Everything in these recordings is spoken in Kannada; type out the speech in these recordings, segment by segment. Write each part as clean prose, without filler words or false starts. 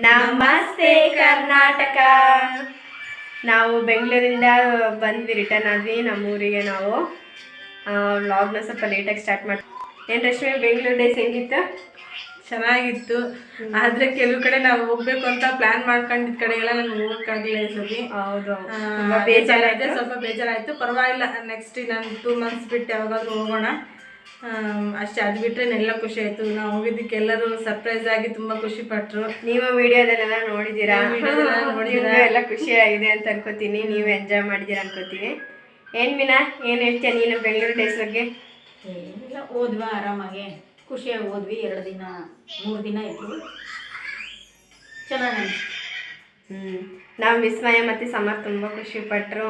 ನಮಸ್ತೆ ಕರ್ನಾಟಕ. ನಾವು ಬೆಂಗಳೂರಿಂದ ಬಂದ್ವಿ, ರಿಟರ್ನ್ ಆದ್ವಿ ನಮ್ಮೂರಿಗೆ. ನಾವು ವ್ಲಾಗ್ನ ಸ್ವಲ್ಪ ಲೇಟಾಗಿ ಸ್ಟಾರ್ಟ್ ಮಾಡ್ತೀವಿ. ಏನು ರಶ್ಮಿ, ಬೆಂಗಳೂರು ಡೇಸ್ ಹೆಂಗಿತ್ತು? ಚೆನ್ನಾಗಿತ್ತು. ಆದರೆ ಕೆಲವು ಕಡೆ ನಾವು ಹೋಗ್ಬೇಕು ಅಂತ ಪ್ಲಾನ್ ಮಾಡ್ಕೊಂಡಿದ್ದ ಕಡೆಗೆಲ್ಲ ನಮ್ಗೆ ಹೋಗೋಕ್ಕಾಗಲಿಲ್ಲ ಈ ಸತಿ. ಹೌದು, ಬೇಜಾರಾಯಿತು, ಸ್ವಲ್ಪ ಬೇಜಾರಾಯಿತು. ಪರವಾಗಿಲ್ಲ, ನೆಕ್ಸ್ಟ್ ನಾನು 2 months ಬಿಟ್ಟು ಯಾವಾಗಾದ್ರೂ ಹೋಗೋಣ ಅಷ್ಟೇ. ಅದು ಬಿಟ್ಟರೆ ಎಲ್ಲ ಖುಷಿ ಆಯಿತು. ನಾವು ಹೋಗಿದ್ದಕ್ಕೆ ಎಲ್ಲರೂ ಸರ್ಪ್ರೈಸ್ ಆಗಿ ತುಂಬ ಖುಷಿ ಪಟ್ಟರು. ನೀವು ವಿಡಿಯೋದಲ್ಲೆಲ್ಲ ನೋಡಿದ್ದೀರಾ, ಎಲ್ಲ ಖುಷಿ ಆಗಿದೆ ಅಂತ ಅನ್ಕೋತೀನಿ. ನೀವು ಎಂಜಾಯ್ ಮಾಡಿದ್ದೀರಾ ಅನ್ಕೋತೀವಿ. ಏನು ಮೀನಾ, ಏನು ಹೇಳ್ತೀಯ ನೀನು ಬೆಂಗಳೂರು ಡೇಸ್ ಬಗ್ಗೆ? ಏನಿಲ್ಲ, ಹೋದ್ವಾ ಆರಾಮಾಗಿ, ಖುಷಿಯಾಗಿ ಹೋದ್ವಿ. 2 ದಿನ 3 ದಿನ ಇತ್ತು, ಚೆನ್ನಾಗಿ. ನಾವು ವಿಸ್ಮಯ ಮತ್ತು ಸಮರ್ ತುಂಬ ಖುಷಿ ಪಟ್ಟರು.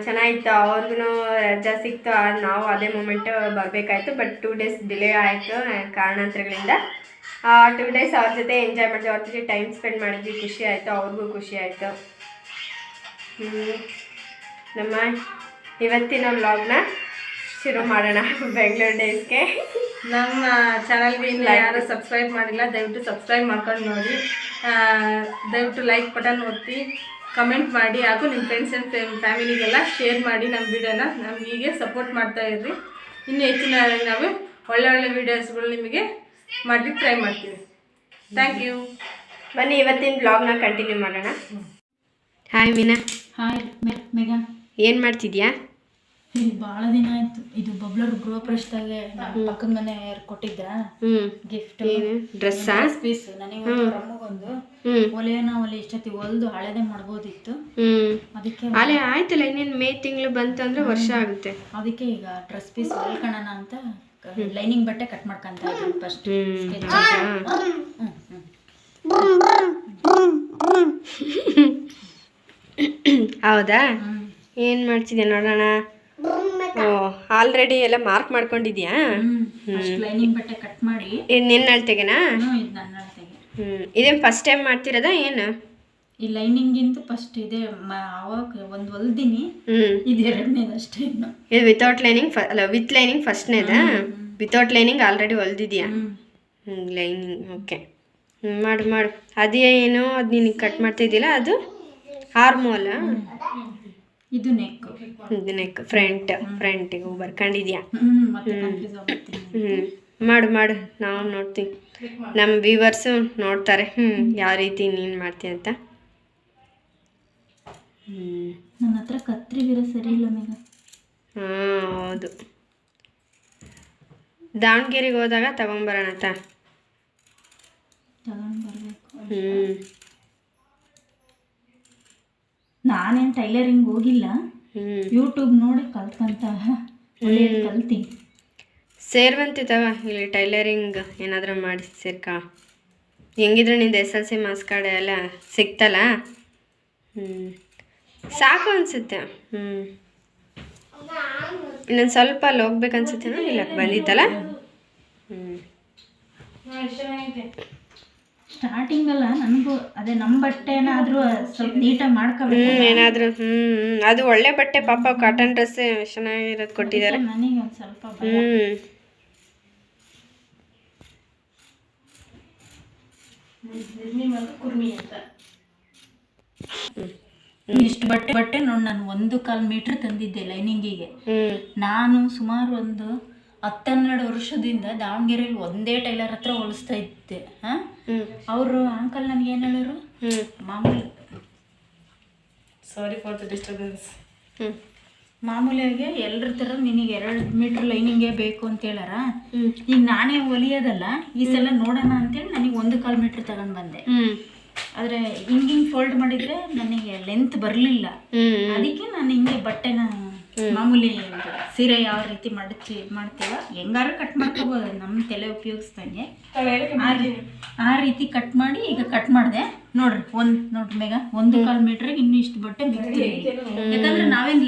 ಚೆನ್ನಾಗಿತ್ತು, ಅವ್ರಿಗೂ ರಜಾ ಸಿಕ್ತು. ನಾವು ಅದೇ ಮೂಮೆಂಟು ಬರಬೇಕಾಯ್ತು. ಬಟ್ 2 days ಡಿಲೇ ಆಯಿತು ಕಾರಣಾಂತರಗಳಿಂದ. 2 days ಅವ್ರ ಜೊತೆ ಎಂಜಾಯ್ ಮಾಡಿದ್ವಿ, ಅವ್ರ ಜೊತೆ ಟೈಮ್ ಸ್ಪೆಂಡ್ ಮಾಡಿದ್ವಿ. ಖುಷಿ ಆಯಿತು, ಅವ್ರಿಗೂ ಖುಷಿ ಆಯಿತು. ನಮ್ಮ ಇವತ್ತಿನ ವ್ಲಾಗ್ನ ಶುರು ಮಾಡೋಣ. ಬೆಂಗಳೂರು ಡೇಸ್ಗೆ ನಮ್ಮ ಚಾನಲ್ಗೆ ಇನ್ನು ಯಾರು ಸಬ್ಸ್ಕ್ರೈಬ್ ಮಾಡಿಲ್ಲ, ದಯವಿಟ್ಟು ಸಬ್ಸ್ಕ್ರೈಬ್ ಮಾಡ್ಕೊಂಡು ನೋಡಿ. ದಯವಿಟ್ಟು ಲೈಕ್ ಬಟನ್ ಒತ್ತಿ, ಕಮೆಂಟ್ ಮಾಡಿ, ಹಾಗೂ ನಿಮ್ಮ ಫ್ರೆಂಡ್ಸ್ ಆ್ಯಂಡ್ ಫ್ಯಾಮಿಲಿಗೆಲ್ಲ ಶೇರ್ ಮಾಡಿ ನಮ್ಮ ವಿಡಿಯೋನ. ನಮ್ಗೆ ಹೀಗೆ ಸಪೋರ್ಟ್ ಮಾಡ್ತಾ ಇರ್ರಿ. ಇನ್ನು ಹೆಚ್ಚಿನ ನಾವು ಒಳ್ಳೆ ವೀಡಿಯೋಸ್ಗಳು ನಿಮಗೆ ಮಾಡಲಿಕ್ಕೆ ಟ್ರೈ ಮಾಡ್ತೀವಿ. Thank you. ಬನ್ನಿ ಇವತ್ತಿನ ಬ್ಲಾಗ್ನ ಕಂಟಿನ್ಯೂ ಮಾಡೋಣ. ಹಾಯ್ ಮೀನಾ. ಹಾಯ್ ಮೇಘಾ. ಏನು ಮಾಡ್ತಿದ್ಯಾ? ಇದು ಭಾಳ ದಿನ ಆಯ್ತು. ಇದು ಬಬ್ಲರ್ ಗೃಹ ಪ್ರವೇಶದಾಗೆ ಪಕ್ಕದ ಮನೆಯವ್ರು ಕೊಟ್ಟಿದ್ರ ಗಿಫ್ಟ್. ಡ್ರೆಸ್ಸಾ? ಪೀಸ್ ನನಗೆ ರಮ್ಮಗೊಂದು ಒಲೆ ಇಷ್ಟೊತ್ತಿ ಹೊಲ್ದು ಹಳೆದೇ ಮಾಡ್ಬೋದಿತ್ತು. ಅದಕ್ಕೆ ಅಲ್ಲೇ ಆಯ್ತಲ್ಲ, ಇನ್ನೇನು ಮೇ ತಿಂಗಳು ಬಂತಂದ್ರೆ ವರ್ಷ ಆಗುತ್ತೆ. ಅದಕ್ಕೆ ಈಗ ಡ್ರೆಸ್ ಪೀಸ್ ಹೊಲ್ಕೊಳ್ಳೋಣ ಅಂತ ಲೈನಿಂಗ್ ಬಟ್ಟೆ ಕಟ್ ಮಾಡ್ಕೊಂತ ಇದ್ದೀನಿ ಫಸ್ಟ್. ಹೌದಾ? ಏನು ಮಾಡ್ತಿದ್ಯಾ ನೋಡೋಣ. ಆಲ್ರೆಡಿ ಎಲ್ಲ ಮಾರ್ಕ್ ಮಾಡ್ಕೊಂಡಿದ್ಯಾ? ಲೈನಿಂಗ್ ಬಟ್ಟೆ ಕಟ್ ಮಾಡಿ ನಿನ್ನ ಅಳತೆಗೆನಾ? ಇದೇನು ಫಸ್ಟ್ ಟೈಮ್ ಮಾಡ್ತಿರೋದಾ ಏನು? ಈ ಲೈನಿಂಗಿಂದು ಫಸ್ಟ್ ಇದೆ. ಅವಾಗ ಒಂದು ಹೊಲ್ದಿನಿ, ಇದು 2ನೇದು ಅಷ್ಟೇ. ಇನ್ನು ಇದು ವಿತೌಟ್ ಲೈನಿಂಗ್ ಅಲ್ಲ, ವಿತ್ ಲೈನಿಂಗ್ ಫಸ್ಟ್ನೇದಾ? ವಿತೌಟ್ ಲೈನಿಂಗ್ ಆಲ್ರೆಡಿ ಹೊಲ್ದಿದ್ಯಾ? Lining okay. ಮಾಡು. ಅದೇನು ಅದು ನಿನಗೆ ಕಟ್ ಮಾಡ್ತಿದ್ದಿಲ್ಲ, ಅದು ಆರ್ಮೋಲ. ಇದು ನೆಕ್. ಇದು ನೆಕ್ ಫ್ರಂಟಿಗೆ ಬರ್ಕೊಂಡಿದ್ಯಾ? ಮಾಡು, ನಾವು ನೋಡ್ತೀವಿ. ನಮ್ಮ ವ್ಯೂವರ್ಸು ನೋಡ್ತಾರೆ ಯಾವ ರೀತಿ ನೀನು ಮಾಡ್ತೀಯ ಅಂತ. ನನ್ನ ಹತ್ರ ಕತ್ರಿ ಬೇರೆ ಸರಿ ಇಲ್ಲ ಮೇಘ. ಹೌದು, ದಾವಣಗೆರೆಗೆ ಹೋದಾಗ ತಗೊಂಬರೋಣ ಅಂತ ತಗೊಂಡ್ಬರ್ಬೇಕು. ನಾನೇನು ಟೈಲರಿಂಗ್ ಹೋಗಿಲ್ಲ, ಯೂಟ್ಯೂಬ್ ನೋಡಿ ಕಲ್ತ್ಕೊಂತ ಕಲ್ತೀನಿ. ಸೇರ್ವಂತಿ ತಗೋ, ಇಲ್ಲಿ ಟೈಲರಿಂಗ್ ಏನಾದರೂ ಮಾಡಿ ಸೇರ್ಕ. ಹೆಂಗಿದ್ರು ನಿಂದು SLC ಮಾರ್ಕ್ಸ್ ಕಾರ್ಡ್ ಎಲ್ಲ ಸಿಕ್ತಲ್ಲ, ಸಾಕು ಅನಿಸುತ್ತೆ. ಇನ್ನೊಂದು ಸ್ವಲ್ಪ ಅಲ್ಲಿ ಹೋಗ್ಬೇಕನ್ಸುತ್ತೇನೋ. ಇಲ್ಲ ಬಂದಿತ್ತಲ್ಲ. ಸ್ಟಾರ್ಟಿಂಗ್ ಅಲ್ಲ, ನನಗೂ ಅದೇ ನಮ್ಮ ಬಟ್ಟೆ ಏನಾದರೂ ಸ್ವಲ್ಪ ನೀಟಾಗಿ ಮಾಡ್ಕೋಬೇಕು. ಏನಾದರೂ ಅದು ಒಳ್ಳೆ ಬಟ್ಟೆ ಪಾಪ, ಕಾಟನ್ ಡ್ರೆಸ್ ಚೆನ್ನಾಗಿರೋದು ಕೊಟ್ಟಿದ್ದಾರೆ. ನನಗೆ ಒಂದು ಸ್ವಲ್ಪ ಕುರ್ಮಿ ಅಂತ ಇಷ್ಟು ಬಟ್ಟೆ ನೋಡಿ. ನಾನು 1.25 ಮೀಟರ್ ತಂದಿದ್ದೆ ಲೈನಿಂಗಿಗೆ. ನಾನು ಸುಮಾರು ಒಂದು 10-12 ವರ್ಷದಿಂದ ದಾವಣಗೆರೆಯಲ್ಲಿ ಒಂದೇ ಟೈಲರ್ ಹತ್ರ ಹೊಲಿಸ್ತಾ ಇದ್ದೆ. ಅವರು ಅಂಕಲ್ ನನಗೆ ಏನು ಹೇಳೋರು, ಸಾರಿ ಫಾರ್ ದ ಡಿಸ್ಟರ್ಬೆನ್ಸ್. ಮಾಮೂಲಿಯಾಗಿ ಎಲ್ಲರ ಥರ ನಿನಗೆ 2 ಮೀಟ್ರ್ ಲೈನಿಂಗೇ ಬೇಕು ಅಂತ ಹೇಳಾರ. ಈಗ ನಾನೇ ಹೊಲಿಯೋದಲ್ಲ, ಈ ಸಲ ನೋಡೋಣ ಅಂತೇಳಿ ನನಗೆ 1.25 ಮೀಟ್ರ್ ತಗೊಂಡು ಬಂದೆ. ಆದರೆ ಹಿಂಗೆ ಫೋಲ್ಡ್ ಮಾಡಿದರೆ ನನಗೆ ಲೆಂತ್ ಬರಲಿಲ್ಲ. ಅದಕ್ಕೆ ನಾನು ಹಿಂಗೆ ಬಟ್ಟೆನ ಮಾಮೂಲಿ ಸೀರೆ ಯಾವ ರೀತಿ ಮಾಡ್ತೀವ ಹೆಂಗಾರು ಕಟ್ ಮಾಡ್ಕೋಬೋದು, ನಮ್ಮ ತಲೆ ಉಪಯೋಗಿಸ್ದಂಗೆ ಆ ರೀತಿ ಕಟ್ ಮಾಡಿ ಈಗ ಕಟ್ ಮಾಡಿದೆ. ನೋಡ್ರಿ ನೋಡ್ರಿ ಮೇಘ, 1.25 ಮೀಟ್ರಿಗೆ ಇನ್ನೂ ಇಷ್ಟು ಬಟ್ಟೆ ಬಿಡ್ತೀವಿ. ಯಾಕಂದ್ರೆ ನಾವೇನು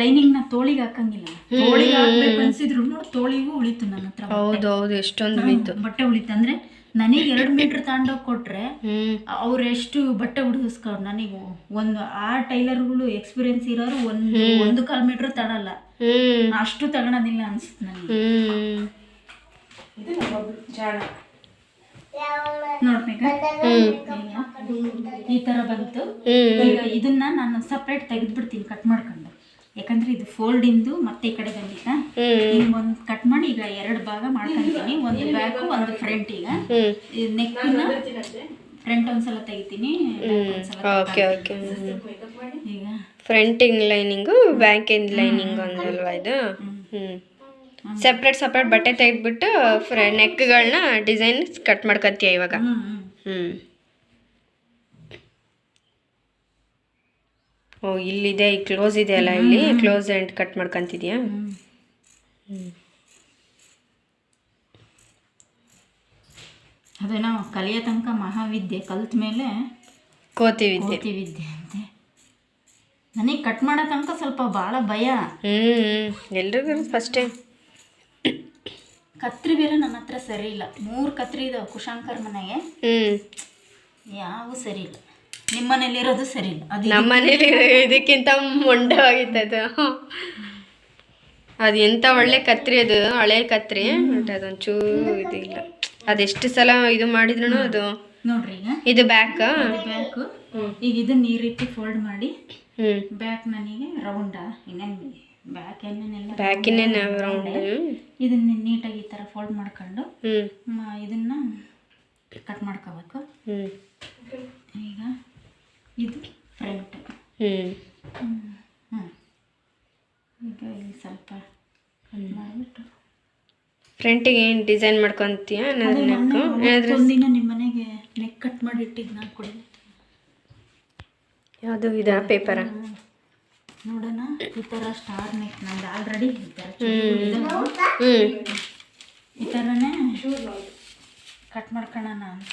ಲೈನಿಂಗ್ನ ತೋಳಿಗೆ ಹಾಕಂಗಿಲ್ಲ. ತೋಳಿಗೆ ಹಾಕ್ಬೇಕು ಅನ್ಸಿದ್ರು ನೋಡಿ, ತೋಳಿಗೂ ಉಳಿತು ನನ್ನ ಹತ್ರ. ಹೌದು, ಎಷ್ಟೊಂದು ಬಟ್ಟೆ ಉಳಿತು. ಅಂದ್ರೆ ನನಗೆ 2 ಮೀಟರ್ ತಗೊಂಡೋಗಿ ಕೊಟ್ರೆ ಅವ್ರು ಎಷ್ಟು ಬಟ್ಟೆ ಹುಡುಗಿಸ್ಕೊಂಡು ನನಗೆ ಆ ಟೈಲರ್ಗಳು ಎಕ್ಸ್ಪೀರಿಯನ್ಸ್ ಇರೋರು 1.25 ಮೀಟರ್ ತಗೊಳಲ್ಲ, ಅಷ್ಟು ತಗೊಳೋದಿಲ್ಲ ಅನ್ಸುತ್ತೆ ನನಗೆ. ಇದು ಜಾಣ ನೋಡ್ಬೇಕ ಈ ತರ ಬಂತು. ಈಗ ಇದನ್ನ ನಾನು ಸಪ್ರೇಟ್ ತೆಗೆದ್ಬಿಡ್ತೀನಿ ಕಟ್ ಮಾಡ್ಕೊಂಡು, ಯಾಕಂದ್ರೆ ಇದು ಫೋಲ್ಡ್ ಇಂದು ಮತ್ತೆ ಈ ಕಡೆ ಬಂದಿತ್ತ. ಈಗ ಒಂದು ಕಟ್ ಮಾಡಿ ಈಗ 2 ಭಾಗ ಮಾಡ್ಕೊಂತೀನಿ, ಒಂದು ಬ್ಯಾಕ್ ಒಂದು ಫ್ರಂಟ್. ಈಗ ನೆಕ್ ಫ್ರಂಟ್ ಒಂದ್ಸಲ ತೆಗಿತೀನಿ, ಓಕೆ ಓಕೆ. ಈಗ ಫ್ರಂಟಿಂಗ್ ಲೈನಿಂಗು ಬ್ಯಾಕಿಂಗ್ ಲೈನಿಂಗ್ ಒಂದಲ್ವಾ ಇದು? ಸಪ್ರೇಟ್ ಸಪ್ರೇಟ್ ಬಟ್ಟೆ ತೆಗೆದ್ಬಿಟ್ಟು ನೆಕ್ಗಳನ್ನ ಡಿಸೈನ್ ಕಟ್ ಮಾಡ್ಕೊತೀಯ ಇವಾಗ? ಓ ಇಲ್ಲಿದೆ, ಈ ಕ್ಲೋಸ್ ಇದೆ ಅಲ್ಲ, ಇಲ್ಲಿ ಕ್ಲೋಸ್ ಎಂಡ್ ಕಟ್ ಮಾಡ್ಕೊಂತಿದ್ಯಾ? ಅದೇ ನಾವು ಕಲಿಯೋ ತನಕ ಮಹಾವಿದ್ಯೆ, ಕಲ್ತ ಮೇಲೆ ಕೋತಿ ವಿದ್ಯೆ ಅಂತೆ. ನನಗೆ ಕಟ್ ಮಾಡೋ ತನಕ ಸ್ವಲ್ಪ ಭಾಳ ಭಯ. ಎಲ್ರಿಗೂ ಫಸ್ಟೇ. ಕತ್ರಿ ಬೇರೆ ನನ್ನ ಹತ್ರ ಸರಿ ಇಲ್ಲ. 3 ಕತ್ರಿ ಇದಾವೆ ಕುಶಾಂಕರ್ ಮನೆಗೆ, ಯಾವ ಸರಿ ಇಲ್ಲ. ನಿಮ್ಮ ಮನೇಲಿರೋದು ಸರಿ ಇಲ್ಲ. ಅದು ನಮ್ಮ ಮನೇಲಿ ಇದಕ್ಕಿಂತ ಮೊಂಡವಾಗಿತ್ತದು. ಅದು ಎಂಥ ಒಳ್ಳೆ ಕತ್ರಿ, ಅದು ಹಳೆ ಕತ್ರಿ, ಬಟ್ ಅದೊಂಚೂರು ಇದು ಇಲ್ಲ. ಅದೆಷ್ಟು ಸಲ ಇದು ಮಾಡಿದ್ರು ಅದು. ನೋಡ್ರಿ ಈಗ ಇದು ಬ್ಯಾಕ್. ಈಗ ಇದನ್ನ ಈ ರೀತಿ ಫೋಲ್ಡ್ ಮಾಡಿ ಬ್ಯಾಕ್ ನನಗೆ ರೌಂಡ, ಇನ್ನೇನು ಬ್ಯಾಕಿನ ರೌಂಡ್. ಇದನ್ನ ನೀಟಾಗಿ ಈ ಥರ ಫೋಲ್ಡ್ ಮಾಡ್ಕೊಂಡು ಇದನ್ನ ಕಟ್ ಮಾಡ್ಕೋಬೇಕು. ಈಗ ಇದು ಫ್ರಂಟ್. ಈಗ ಇಲ್ಲಿ ಸ್ವಲ್ಪ ಕಟ್ ಮಾಡಿಬಿಟ್ಟು ಫ್ರಂಟಿಗೆ ಏನು ಡಿಸೈನ್ ಮಾಡ್ಕೊತೀಯ? ಒಂದಿನ ನಿಮ್ಮ ಮನೆಗೆ ನೆಕ್ ಕಟ್ ಮಾಡಿ ಇಟ್ಟಿದ್ದು ನಾನು ಕೊಡಿ. ಯಾವುದು ಇದಾ ಪೇಪರ? ನೋಡೋಣ. ಈ ಥರ ಸ್ಟಾರ್ ನೆಕ್ ನಂದು ಆಲ್ರೆಡಿ ಈ ಥರ ಈ ಥರನೇ ಕಟ್ ಮಾಡ್ಕೊಳ್ಳೋಣ ಅಂತ.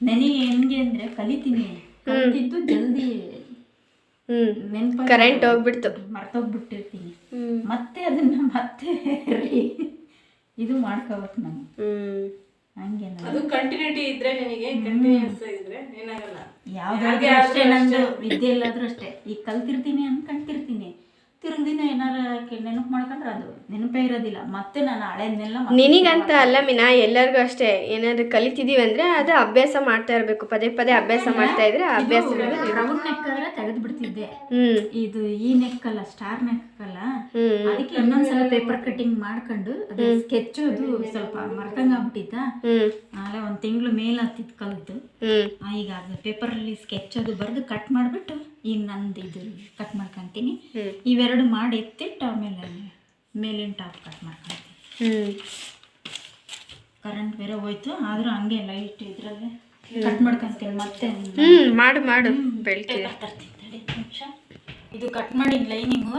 ನನಗೆ ಹೆಂಗೆ ಅಂದರೆ ಕಲಿತೀನಿ, ಕಲಿತಿದ್ದು ಜಲ್ದಿ ಕರೆಂಟ್ ಹೋಗ್ಬಿಡ್ತು, ಮರ್ತೋಗ್ಬಿಟ್ಟಿರ್ತೀನಿ. ಮತ್ತೆ ಅದನ್ನ ಮತ್ತೆ ಇದು ಮಾಡ್ಕೋಬೇಕು ನಾನು. ಹಂಗೆ ಅದು ಕಂಟಿನ್ಯೂಟಿ ಇದ್ರೆ ನಿನಗೆ, ಕಂಟಿನ್ಯೂಸ್ ಇದ್ರೆ ಏನಾಗಲ್ಲ. ಯಾವ್ದಾದ್ರು ಅಷ್ಟೇ, ನಂದು ವಿದ್ಯೆ ಎಲ್ಲಾದ್ರೂ ಅಷ್ಟೇ. ಈಗ ಕಲ್ತಿರ್ತೀನಿ ಅನ್ಕೊಂತಿರ್ತೀನಿ, ತಿರುಗಿ ದಿನ ಏನಾರ ನೆನಪು ಮಾಡ್ಕೊಂಡ್ರೆ ಅದು ನೆನಪೇ ಇರೋದಿಲ್ಲ. ಮತ್ತೆ ನಾನು ಹಳೆದನ್ನೆಲ್ಲ ನಿನಗಂತ ಅಲ್ಲ ಮೀನಾ, ಎಲ್ಲರಿಗೂ ಅಷ್ಟೇ. ಏನಾದ್ರು ಕಲಿತಿದೀವಿ ಅಂದ್ರೆ ಅದು ಅಭ್ಯಾಸ ಮಾಡ್ತಾ ಇರ್ಬೇಕು, ಪದೇ ಪದೇ ಅಭ್ಯಾಸ ಮಾಡ್ತಾ ಇದ್ರೆ ಅಭ್ಯಾಸ. ರೌಂಡ್ ನೆಕ್ ಆದ್ರೆ ತೆಗೆದು ಬಿಡ್ತಿದ್ದೆ, ಇದು ಈ ನೆಕ್ ಅಲ್ಲ, ಸ್ಟಾರ್ ನೆಕ್ ಅಲ್ಲ. ಅದಕ್ಕೆ ಇನ್ನೊಂದ್ಸಲ ಪೇಪರ್ ಕಟಿಂಗ್ ಮಾಡ್ಕೊಂಡು ಅದು ಸ್ಕೆಚ್ ಅದು ಸ್ವಲ್ಪ ಮರ್ತಂಗ ಆಗ್ಬಿಟ್ಟಿದ್ದ. ಆಮೇಲೆ 1 ತಿಂಗಳು ಮೇಲೆ ಹತ್ತಿದ್ ಕಲ್ತು. ಈಗ ಅದು ಪೇಪರ್ ಅಲ್ಲಿ ಸ್ಕೆಚ್ ಅದು ಬರೆದು ಕಟ್ ಮಾಡ್ಬಿಟ್ಟು ಈಗ ನಂದು ಇದು ಕಟ್ ಮಾಡ್ಕೊಂತೀನಿ. ಇವೆರಡು ಮಾಡಿ ಎತ್ತಿಟ್ಟು ಆಮೇಲೆ ಮೇಲಿನ ಟಾಪ್ ಕಟ್ ಮಾಡ್ಕೊಂತೀನಿ. ಕರೆಂಟ್ ಬೇರೆ ಹೋಯ್ತು, ಆದ್ರೂ ಹಂಗೆ ಲೈಟ್ ಇದ್ರಲ್ಲೇ ಕಟ್ ಮಾಡ್ಕೊಂತೀನಿ. ಮತ್ತೆ ಮಾಡು ಮಾಡು ಬೆಳ್ತೀವಿ. ನಿಮಿಷ ಇದು ಕಟ್ ಮಾಡಿ ಲೈನಿಂಗು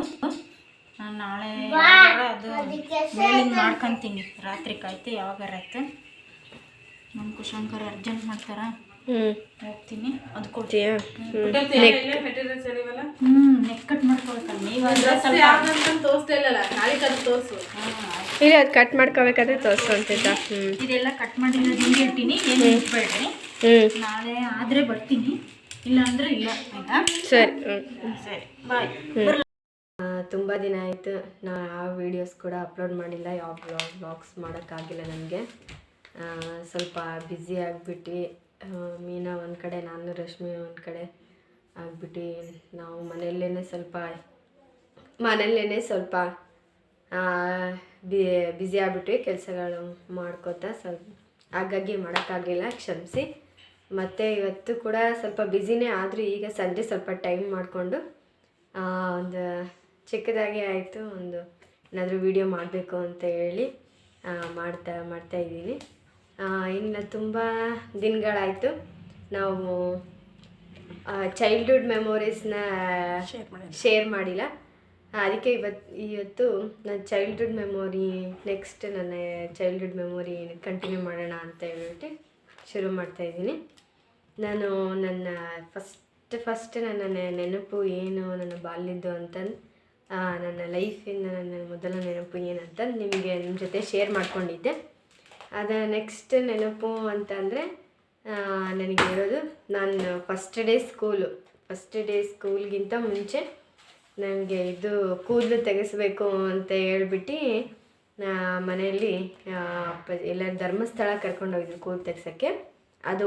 ನಾನು ನಾಳೆ ಅದು ಮೇಲಿಂದ ಮಾಡ್ಕೊಂತೀನಿ. ರಾತ್ರಿ ಕಾಯ್ತು ಯಾವಾಗಾರ ಆಯ್ತು. ನಮ್ಮ ಕುಶಾಂಕರ್ ಅರ್ಜೆಂಟ್ ಮಾಡ್ತಾರ, ಹೋಗ್ತೀನಿ ಅದು ಕೊಡ್ತೀಯ. ನೆಕ್ ಕಟ್ ಮಾಡ್ಕೊಳ್ತಾರೆ ನೀವು. ತೋರಿಸ್ತಾ ಇಲ್ಲಲ್ಲ, ನಾಳೆ ಅದು ತೋರಿಸು. ಇಲ್ಲ, ಅದು ಕಟ್ ಮಾಡ್ಕೋಬೇಕಾದ್ರೆ ತೋರಿಸು ಅಂತಿದ್ದ. ಇದೆಲ್ಲ ಕಟ್ ಮಾಡಿರೋದು ಹಿಂಗೆ ಇರ್ತೀನಿ, ಏನು ಇಟ್ಬೇಡ್ರಿ. ನಾಳೆ ಆದರೆ ಬರ್ತೀನಿ, ಇಲ್ಲ ಅಂದರೆ ಇಲ್ಲ. ಆಯ್ತಾ? ಸರಿ ಸರಿ, ಬಾಯ್. ತುಂಬ ದಿನ ಆಯಿತು, ನಾ ಯಾವ ವೀಡಿಯೋಸ್ ಕೂಡ ಅಪ್ಲೋಡ್ ಮಾಡಿಲ್ಲ, ಯಾವ ವ್ಲಾಗ್ಸ್ ಮಾಡೋಕ್ಕಾಗಿಲ್ಲ ನನಗೆ. ಸ್ವಲ್ಪ ಬ್ಯುಸಿ ಆಗಿಬಿಟ್ಟು, ಮೀನಾ ಒಂದು ಕಡೆ, ನಾನು ರಶ್ಮಿ ಒಂದು ಕಡೆ ಆಗಿಬಿಟ್ಟು, ನಾವು ಮನೆಯಲ್ಲೇ ಸ್ವಲ್ಪ ಬ್ಯುಸಿ ಆಗಿಬಿಟ್ವಿ, ಕೆಲಸಗಳು ಮಾಡ್ಕೋತಾ ಸ್ವಲ್ಪ ಹಾಗಾಗಿ ಮಾಡೋಕ್ಕಾಗಲಿಲ್ಲ, ಕ್ಷಮಿಸಿ. ಮತ್ತು ಇವತ್ತು ಕೂಡ ಸ್ವಲ್ಪ ಬ್ಯುಸಿನೇ ಆದರೂ ಈಗ ಸಂಜೆ ಸ್ವಲ್ಪ ಟೈಮ್ ಮಾಡಿಕೊಂಡು ಒಂದು ಚಿಕ್ಕದಾಗಿ ಆಯಿತು, ಒಂದು ಏನಾದರೂ ವೀಡಿಯೋ ಮಾಡಬೇಕು ಅಂತ ಹೇಳಿ ಮಾಡ್ತಾ ಇದ್ದೀನಿ. ಇನ್ನು ತುಂಬ ದಿನಗಳಾಯಿತು ನಾವು ಚೈಲ್ಡ್ಹುಡ್ ಮೆಮೊರೀಸ್ನ ಶೇರ್ ಮಾಡಿಲ್ಲ. ಅದಕ್ಕೆ ಇವತ್ತು ನನ್ನ ಚೈಲ್ಡ್ಹುಡ್ ಮೆಮೊರಿ, ನೆಕ್ಸ್ಟ್ ನನ್ನ ಚೈಲ್ಡ್ಹುಡ್ ಮೆಮೊರಿ ಕಂಟಿನ್ಯೂ ಮಾಡೋಣ ಅಂತ ಹೇಳ್ಬಿಟ್ಟು ಶುರು ಮಾಡ್ತಾಯಿದ್ದೀನಿ. ನಾನು ನನ್ನ ಫಸ್ಟ್ ನನ್ನ ನೆನಪು ಏನು, ನನ್ನ ಬಾಲ್ಯದ್ದು ಅಂತಂದು, ನನ್ನ ಲೈಫಿನ ನನ್ನ ಮೊದಲ ನೆನಪು ಏನಂತ ನಿಮ್ಮ ಜೊತೆ ಶೇರ್ ಮಾಡ್ಕೊಂಡಿದ್ದೆ. ಅದು ನೆಕ್ಸ್ಟ್ ನೆನಪು ಅಂತಂದರೆ ನನಗೆ ಇರೋದು, ನಾನು ಫಸ್ಟ್ ಡೇ ಸ್ಕೂಲ್ಗಿಂತ ಮುಂಚೆ ನನಗೆ ಇದು ಕೂದಲು ತೆಗೆಸಬೇಕು ಅಂತ ಹೇಳ್ಬಿಟ್ಟು ಮನೆಯಲ್ಲಿ ಅಪ್ಪಾಜಿ ಎಲ್ಲ ಧರ್ಮಸ್ಥಳ ಕರ್ಕೊಂಡೋಗಿದ್ರು ಕೂದಲು ತೆಗ್ಸೋಕ್ಕೆ. ಅದು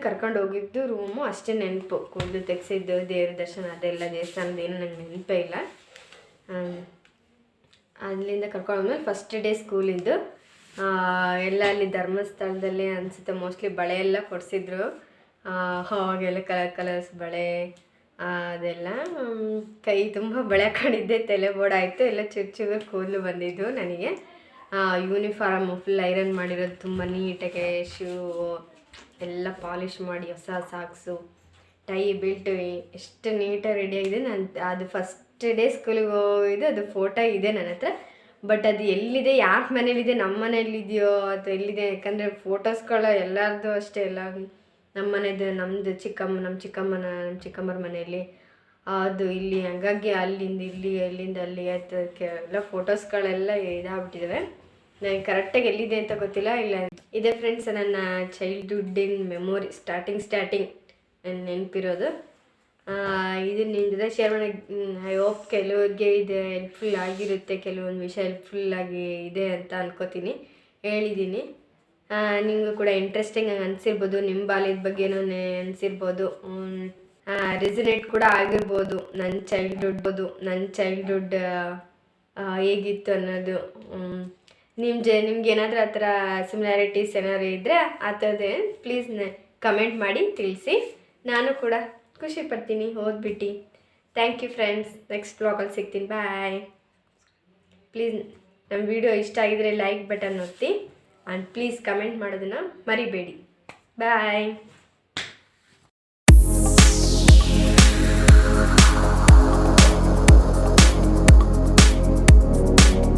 ಕರ್ಕೊಂಡು ಹೋಗಿದ್ದು ರೂಮು ಅಷ್ಟೇ ನೆನಪು. ಕೂದಲು ತೆಗ್ಸಿದ್ದು, ದೇವ್ರ ದರ್ಶನ ಅದೆಲ್ಲ ದೇವಸ್ಥಾನದ ಏನು ನಂಗೆ ನೆನಪೇ ಇಲ್ಲ. ಅಲ್ಲಿಂದ ಕರ್ಕೊಂಡೋದ್ಮೇಲೆ ಫಸ್ಟ್ ಡೇ ಸ್ಕೂಲಿಂದು ಎಲ್ಲ ಅಲ್ಲಿ ಧರ್ಮಸ್ಥಳದಲ್ಲೇ ಅನಿಸುತ್ತೆ ಮೋಸ್ಟ್ಲಿ ಬಳೆ ಎಲ್ಲ ಕೊಡಿಸಿದ್ರು. ಅವಾಗೆಲ್ಲ ಕಲರ್ಸ್ ಬಳೆ ಅದೆಲ್ಲ ಕೈ ತುಂಬ ಬಳೆ ಹಾಕೊಂಡಿದ್ದೆ, ತಲೆ ಬೋಡಾಯಿತು, ಎಲ್ಲ ಚುಚ್ಚುಗೆ ಕೂದಲು ಬಂದಿದ್ದು ನನಗೆ. ಯೂನಿಫಾರ್ಮು ಫುಲ್ ಐರನ್ ಮಾಡಿರೋದು ತುಂಬ ನೀಟಾಗೆ, ಶೂ ಎಲ್ಲ ಪಾಲಿಷ್ ಮಾಡಿ, ಹೊಸ ಸಾಕ್ಸು, ಟೈ ಬೆಲ್ಟ್ ಎಷ್ಟು ನೀಟಾಗಿ ರೆಡಿಯಾಗಿದೆ. ನಾನು ಅದು ಫಸ್ಟ್ ಡೇ ಸ್ಕೂಲಿಗೆ ಹೋಗಿದ್ದು, ಅದು ಫೋಟೋ ಇದೆ ನನ್ನ ಹತ್ರ. ಬಟ್ ಅದು ಎಲ್ಲಿದೆ, ಯಾರ ಮನೇಲಿದೆ, ನಮ್ಮ ಮನೇಲಿದೆಯೋ ಅಥವಾ ಎಲ್ಲಿದೆ, ಯಾಕಂದರೆ ಫೋಟೋಸ್ಗಳು ಎಲ್ಲರದ್ದು ಅಷ್ಟೇ, ಎಲ್ಲ ನಮ್ಮ ಮನೆದು, ನಮ್ಮ ಚಿಕ್ಕಮ್ಮರ ಮನೆಯಲ್ಲಿ ಅದು ಇಲ್ಲಿ, ಹಂಗಾಗಿ ಅಲ್ಲಿಂದ ಇಲ್ಲಿ, ಅಲ್ಲಿಂದ ಅಲ್ಲಿ ಆಯ್ತು ಎಲ್ಲ ಫೋಟೋಸ್ಗಳೆಲ್ಲ ಇದಾಗ್ಬಿಟ್ಟಿದ್ದಾವೆ. ನನಗೆ ಕರೆಕ್ಟಾಗಿ ಎಲ್ಲಿದೆ ಅಂತ ಗೊತ್ತಿಲ್ಲ. ಇಲ್ಲ ಇದೆ ಫ್ರೆಂಡ್ಸ್, ನನ್ನ ಚೈಲ್ಡ್ಹುಡ್ಡಿನ ಮೆಮೊರಿ ಸ್ಟಾರ್ಟಿಂಗ್ ನನ್ನ ನೆನಪಿರೋದು. ಇದು ನಿಮ್ಮ ಜೊತೆ ಶೇರ್ ಮಾಡಿ. ಐ ಹೋಪ್ ಕೆಲವ್ರಿಗೆ ಇದು ಹೆಲ್ಪ್ಫುಲ್ ಆಗಿರುತ್ತೆ, ಕೆಲವೊಂದು ವಿಷಯ ಹೆಲ್ಪ್ಫುಲ್ಲಾಗಿ ಇದೆ ಅಂತ ಅನ್ಕೋತೀನಿ, ಹೇಳಿದ್ದೀನಿ. ನಿಮಗೂ ಕೂಡ ಇಂಟ್ರೆಸ್ಟಿಂಗ್ ಆಗಿ ಅನಿಸಿರ್ಬೋದು, ನಿಮ್ಮ ಬಾಲ್ಯದ ಬಗ್ಗೆನೂ ಅನಿಸಿರ್ಬೋದು, ರೆಸಿನೇಟ್ ಕೂಡ ಆಗಿರ್ಬೋದು. ನನ್ನ ಚೈಲ್ಡ್ಹುಡ್ ಹೇಗಿತ್ತು ಅನ್ನೋದು. ನಿಮ್ಗೆ ಏನಾದರೂ ಆ ಥರ ಸಿಮಿಲಾರಿಟೀಸ್ ಏನಾದ್ರು ಇದ್ದರೆ ಆ ಥರದ್ದೇ ಪ್ಲೀಸ್ ಕಮೆಂಟ್ ಮಾಡಿ ತಿಳಿಸಿ. ನಾನು ಕೂಡ ಖುಷಿ ಪಡ್ತೀನಿ ಓದ್ಬಿಟ್ಟು. Thank you friends. ನೆಕ್ಸ್ಟ್ ವ್ಲಾಗಲ್ಲಿ ಸಿಗ್ತೀನಿ. ಬಾಯ್. ಪ್ಲೀಸ್ ನಮ್ಮ ವಿಡಿಯೋ ಇಷ್ಟ ಆಗಿದರೆ ಲೈಕ್ ಬಟನ್ ಒತ್ತಿ ಆ್ಯಂಡ್ ಪ್ಲೀಸ್ ಕಮೆಂಟ್ ಮಾಡೋದನ್ನು ಮರಿಬೇಡಿ. ಬಾಯ್.